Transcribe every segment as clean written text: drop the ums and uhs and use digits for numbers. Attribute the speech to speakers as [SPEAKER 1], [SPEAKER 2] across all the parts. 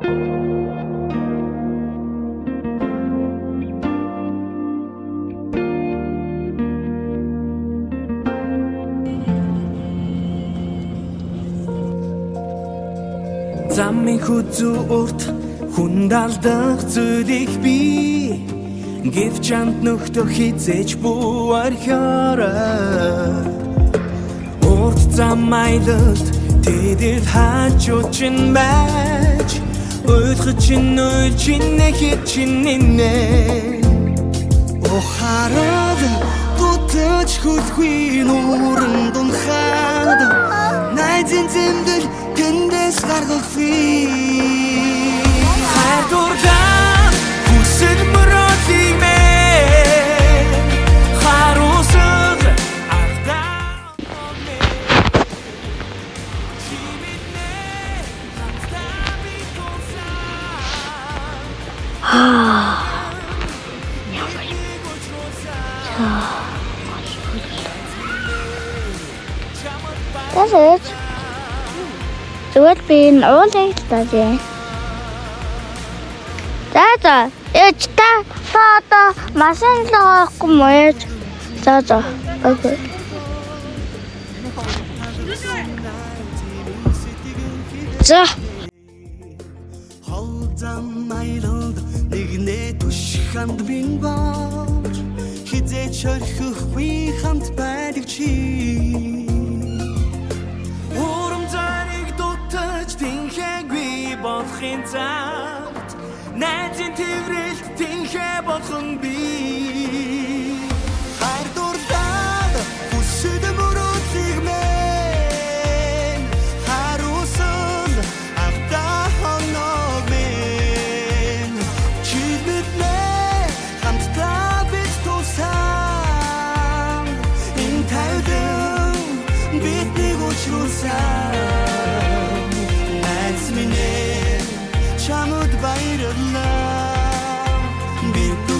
[SPEAKER 1] Замын хүзүүрт хүнд алдах зүйлийг би гэвч амт нөхдөө хизээж бүү орхиорой. Урт зам аялалд тэдэл хажуу чинь байж ойлгож чинь үйл чинь хэд чинь нэ охарад бүтэж хүлгүй нүрэн дунхаад найзын зэмдэл тэндээс гаргахвээ хайдурдан хүсэл мөрөөдийг мэн харуусаг ардаа
[SPEAKER 2] Das ist би уулын талаа. За ээж та одоо машин л авахгүй мó ээж. За окей. За
[SPEAKER 1] холзам майлд нэгнээ түшханд бин бож хизээч орхихгүй хамт байдаг чи болохын цагт найзын тэрэлт тэнхээ болох нь би хайрдурлаад хүсэл мөрөөдлийг мэн харуусал автаа хоног мэн чи биднээ хамтдаа бид тусаа энэ тайван бидний уучруулсан Chamud bayırlar bir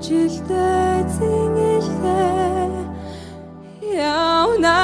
[SPEAKER 3] жилдээ зингэлээ явна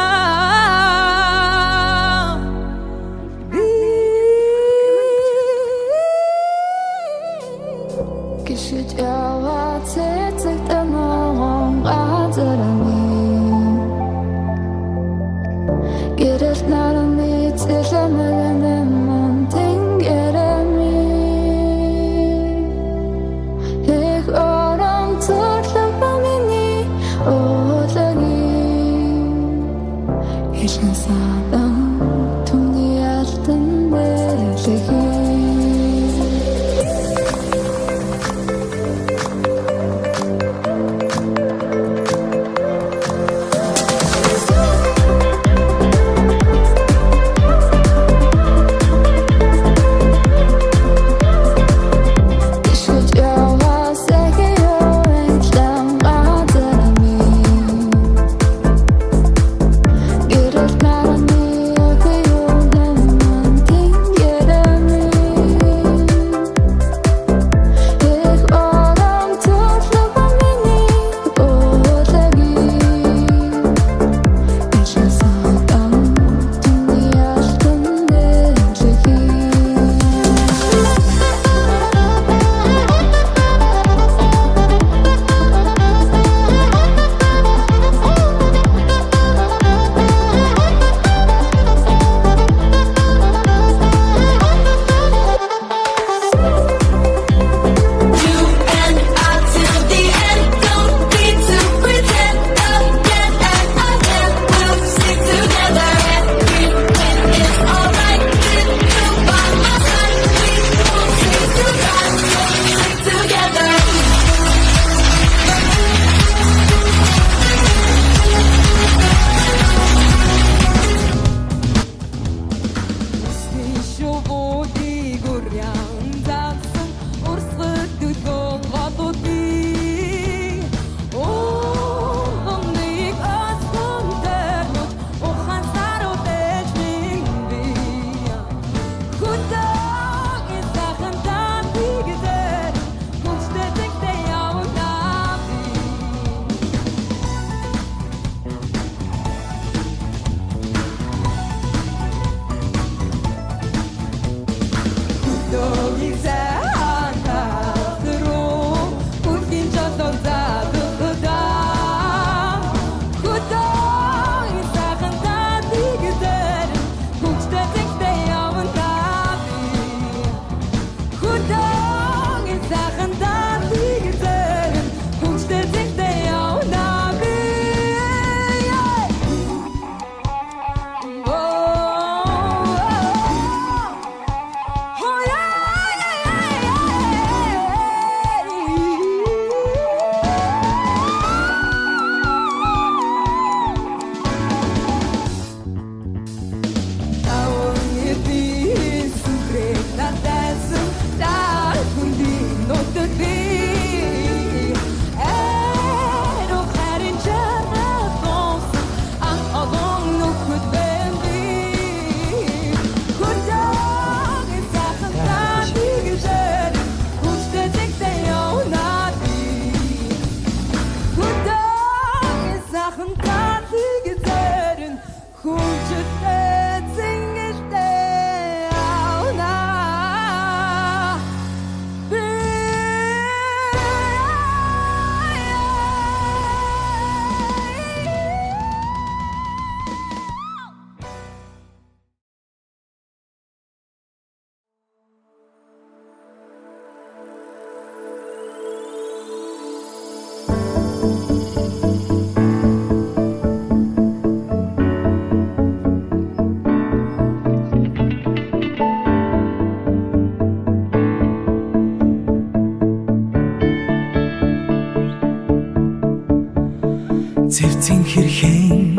[SPEAKER 1] Цэвцэн хэрхэн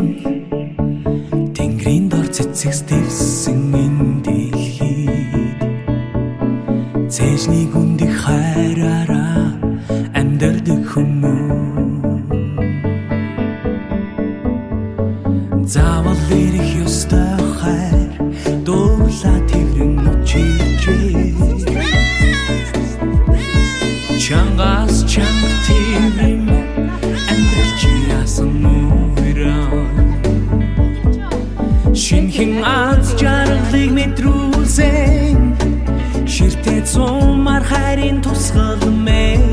[SPEAKER 1] тэнгэрийн дор цэцэгс дэвсэн энэ дэлхийд цэжний гүндийг хайраараа амьдардаг хүмүүс заавал ирэх ёстой хайр дуулаа тэрэн учирчээ чангаас чанга тэрэн амьдралч яасан нүрэн шинхэн аз жаргалыг мэдрүүлсэн ширтээ цумар хайрын тусгал мэн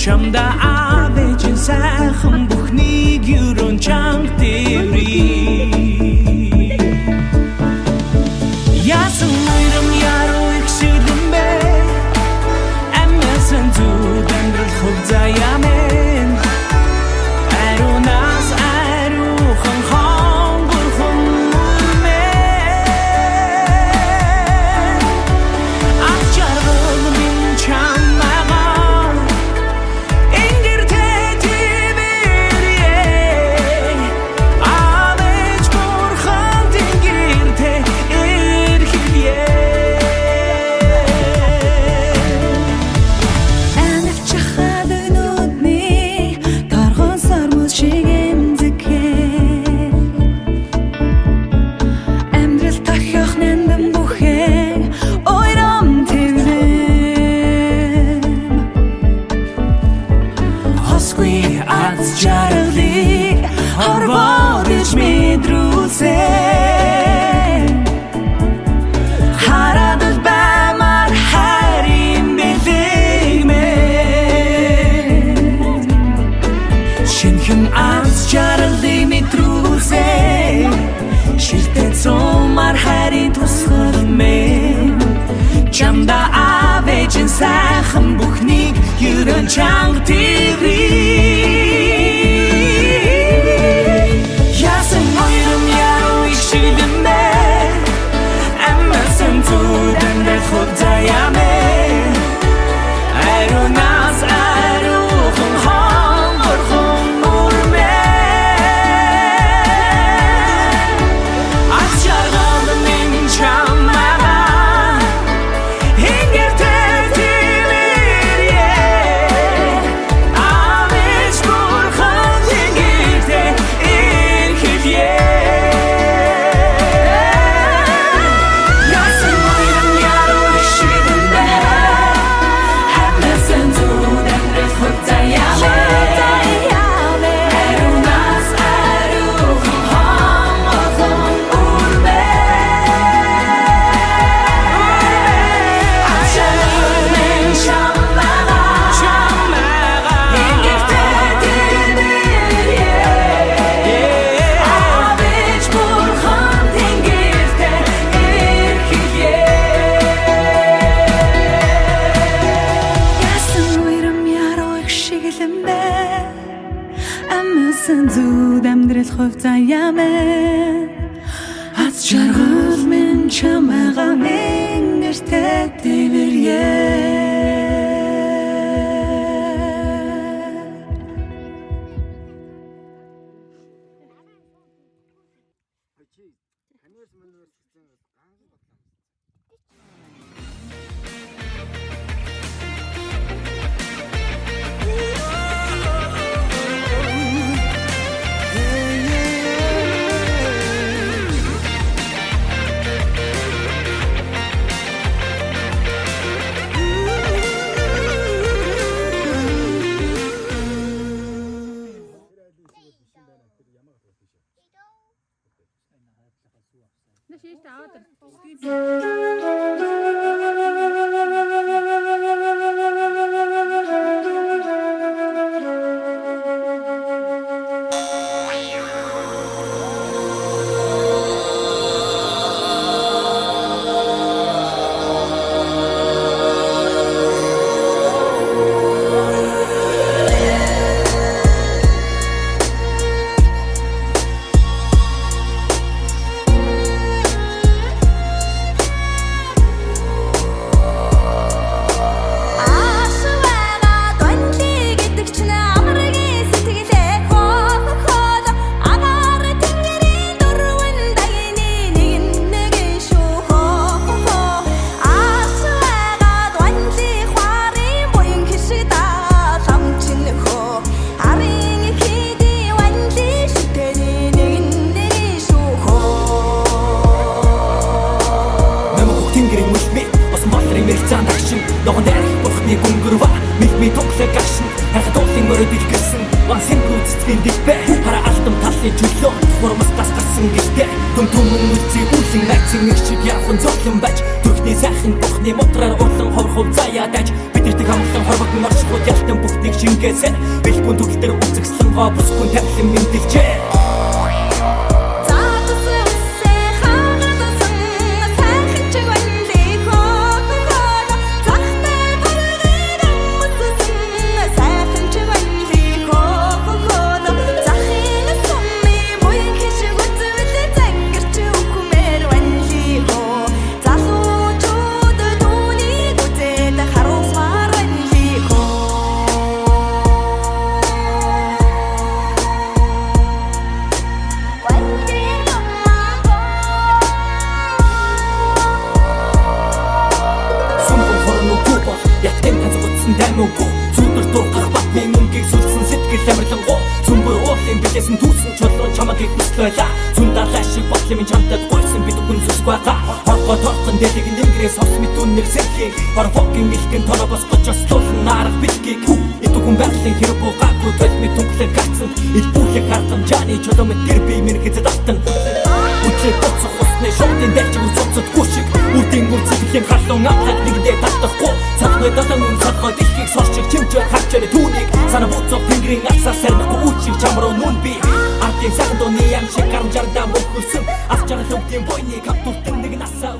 [SPEAKER 1] чамда авэжин сайхан бүхнийг юрон чанга тэрэн яасан нүрэн яруу ихшилэн бэ амнасан зүд амьдрал хувзаяа мэн Arunas aruhan khong burkhon жаргалыг хорвоож мэдрүүлсэн хараад баймар харин бэлэгмэн шинхэн арс жаргалыг мэдрүүлсэн шилтэй цомар харин тусгал мэн чамда авэжин сайхан бүхнийг ерөн чанга тэрий ясан ойром яруу их шилэмэ аммасан зүдэндэ худаяме айронас айрухан хонгорхон мурмэ ачаргал мен чамага хингэртэ тивэрье авэж бурхан тэнгэртэ ирхэлье ясан ойром яруу их шилэмэ аммасан зүдэндэ худаяме айронас айрухан хонгорхон мурмэ ачаргал мен чамага хингэртэ тивэрье авэж бурхан тэнгэртэ ирхэлье ясан ойром яруу их шигэлэмэ аммасан зүуд амьдрал хувцаяамэ аз жаргал мен чамайга энгэртэ тивэрье Ногоон дээрх бурхны гүнгэрва Мэлми тоглог гашин Харахад уулын мөрөд илгэсэн Вансын гүцэтгэн дэлбэ Хара алтан талын чөлөө Хурамастаас гарсан гэлтэй Түм түмэн үлцээ үүлэн найцын нэг шиг явхан зоглон байж Түрхний сайхан бурхны мотраар урлан ховрхов заяа дайж Бидэртэг амглан хорвогн оршихуд ялтан бүхнийг шингээсэн Бэлгүүн түгтэр үзэгслэн ва бүсгүүн тавлан мэндэлжээ чулуун чамаг их хүслэла Зүндалаа шиг бодлын минь чамдад гойсон бид хүн зүсг байгаа Хоргоо торхон дэлэг нэнгэрээс хос мэд үннэр сэрхий Хор фокин илхэн тоно босгож ослуулан нарах битгий Иту хүн байрлын хэрэг бугаагүй төл мэд тунглэр гацсан Ил бүхийг хартам жааны чулуун мэд тэр би минь хэзэд автан Үчээ боцох усны шоудын дайчиг уцоцодгүй шиг Үрдийн үрцэтгэхийн халуун амхаг нэгдээ татахгүй Цахны далан үн цадгой дэлхийг сорчиг чимчээр харчаар түүнийг Сана буцох тэнгэрийн алсаар сарнахгүй үчиг чамруу нүн би Ардын сайхан дууны ам шиг гарамжаардаа мөнхөрсөн Ас жаргал өгдийн бойны каптуртын нэг насаа